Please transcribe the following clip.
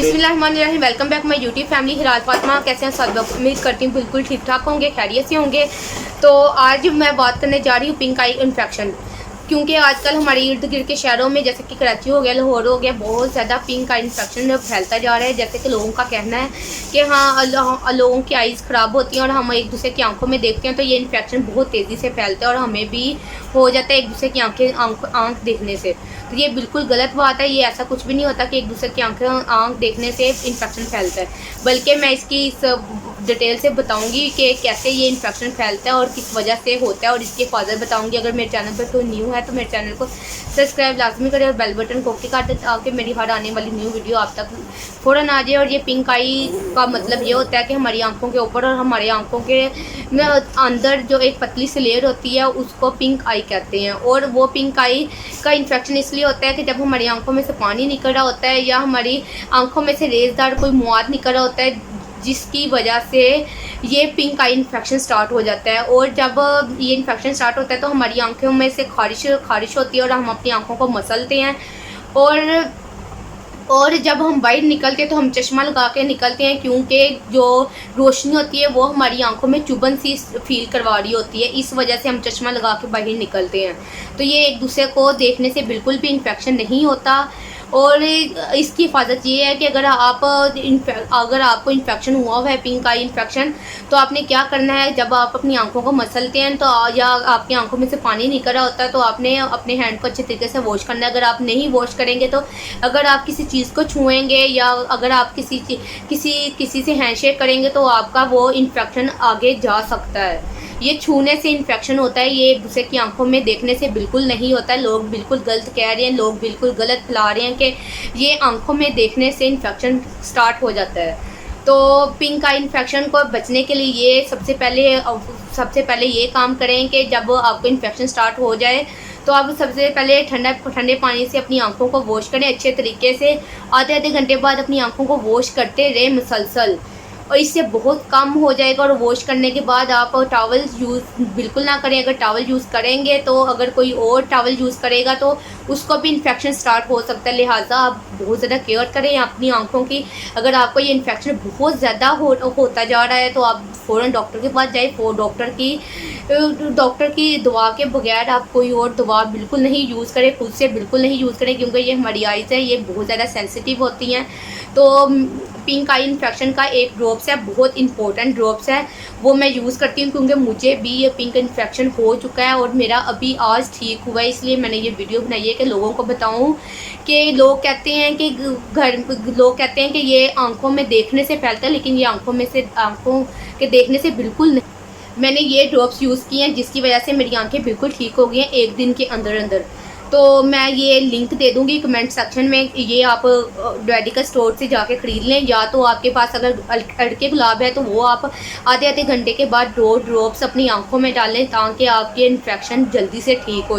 बिस्मिल्लाहिर्रहमानिर्रहीम। Welcome back my YouTube family. हिराज फातिमा, कैसे हैं सब लोग? उम्मीद करती हूँ बिल्कुल ठीक ठाक होंगे, खैरियत से होंगे। तो आज मैं बात करने जा रही हूँ पिंक आई इन्फेक्शन, क्योंकि आजकल हमारे इर्द गिर्द के शहरों में जैसे कि कराची हो गया, लाहौर हो गया, बहुत ज़्यादा पिंक आई इन्फेक्शन फैलता जा रहा है। जैसे कि लोगों का कहना है कि हाँ, लोगों की आइज़ ख़राब होती हैं और हम एक दूसरे की आंखों में देखते हैं तो ये इन्फेक्शन बहुत तेज़ी से फैलता है और हमें भी हो जाता है एक दूसरे की आँख देखने से। तो ये बिल्कुल गलत बात है। ये ऐसा कुछ भी नहीं होता कि एक दूसरे की आँख देखने से इन्फेक्शन फैलता है, बल्कि मैं इसकी इस डिटेल से बताऊंगी कि कैसे ये इन्फेक्शन फैलता है और किस वजह से होता है और इसके फायदे बताऊंगी। अगर मेरे चैनल पर कोई न्यू है तो मेरे चैनल को सब्सक्राइब लाजमी करें और बेल बटन को क्लिक कर दें ताकि मेरी हर आने वाली न्यू वीडियो आप तक फ़ौरन आ जाए। और ये पिंक आई का मतलब ये होता है कि हमारी आंखों के ऊपर और हमारी आंखों के अंदर जो एक पतली सी लेयर होती है उसको पिंक आई कहते हैं। और वो पिंक आई का इन्फेक्शन इसलिए होता है कि जब हमारी आंखों में से पानी निकल रहा होता है या हमारी आंखों में से रेजदार कोई मवाद निकल रहा होता है, जिसकी वजह से ये पिंक आई इन्फेक्शन स्टार्ट हो जाता है। और जब ये इन्फेक्शन स्टार्ट होता है तो हमारी आंखों में से खारिश होती है और हम अपनी आंखों को मसलते हैं। और जब हम बाहर निकलते हैं तो हम चश्मा लगा के निकलते हैं, क्योंकि जो रोशनी होती है वो हमारी आंखों में चुभन सी फील करवा रही होती है। इस वजह से हम चश्मा लगा के बाहर निकलते हैं। तो ये एक दूसरे को देखने से बिल्कुल भी इन्फेक्शन नहीं होता। और इसकी हिफाजत ये है कि अगर आपको इन्फेक्शन हुआ है पिंक आई इन्फेक्शन, तो आपने क्या करना है, जब आप अपनी आंखों को मसलते हैं तो या आपकी आंखों में से पानी निकल रहा होता है तो आपने अपने हैंड को अच्छे तरीके से वॉश करना है। अगर आप नहीं वॉश करेंगे तो अगर आप किसी चीज़ को छुएंगे या अगर आप किसी से हैंडशेक करेंगे तो आपका वो इन्फेक्शन आगे जा सकता है। ये छूने से इन्फेक्शन होता है, ये एक दूसरे की आंखों में देखने से बिल्कुल नहीं होता है। लोग बिल्कुल गलत कह रहे हैं, लोग बिल्कुल गलत फैला रहे हैं कि ये आंखों में देखने से इन्फेक्शन स्टार्ट हो जाता है। तो पिंक आई इन्फेक्शन को बचने के लिए ये सबसे पहले ये काम करें कि जब आपको इन्फेक्शन स्टार्ट हो जाए तो आप सबसे पहले ठंडे पानी से अपनी आंखों को वॉश करें अच्छे तरीके से। आधे घंटे बाद अपनी आंखों को वॉश करते रहे मुसलसल, और इससे बहुत कम हो जाएगा। और वॉश करने के बाद आप टॉवल यूज़ बिल्कुल ना करें। अगर टॉवल यूज़ करेंगे तो अगर कोई और टॉवल यूज़ करेगा तो उसको भी इन्फेक्शन स्टार्ट हो सकता है। लिहाजा आप बहुत ज़्यादा केयर करें अपनी आंखों की। अगर आपको ये इन्फेक्शन बहुत ज़्यादा होता जा रहा है तो आप फ़ौरन डॉक्टर के पास जाए। डॉक्टर की दवा के बगैर आप कोई और दवा बिल्कुल नहीं यूज़ करें, खुद से बिल्कुल नहीं यूज़ करें, क्योंकि ये हमारी आइज़ है, ये बहुत ज़्यादा सेंसिटिव होती हैं। तो पिंक आई इन्फेक्शन का एक ड्रॉप्स है, बहुत इंपॉर्टेंट ड्रॉप्स है, वो मैं यूज़ करती हूँ क्योंकि मुझे भी ये पिंक इन्फेक्शन हो चुका है और मेरा अभी आज ठीक हुआ है। इसलिए मैंने ये वीडियो बनाई है कि लोगों को बताऊँ कि लोग कहते हैं कि ये आंखों में देखने से फैलता है, लेकिन ये आंखों के देखने से बिल्कुल नहीं। मैंने ये ड्रॉप्स यूज़ किए हैं जिसकी वजह से मेरी आंखें बिल्कुल ठीक हो गई हैं एक दिन के अंदर। तो मैं ये लिंक दे दूंगी कमेंट सेक्शन में, ये आप मेडिकल स्टोर से जाके ख़रीद लें, या तो आपके पास अगर अड़के गुलाब है तो वो आप आधे घंटे के बाद 2 ड्रॉप्स अपनी आंखों में डालें ताकि आपके इन्फेक्शन जल्दी से ठीक हो जाए।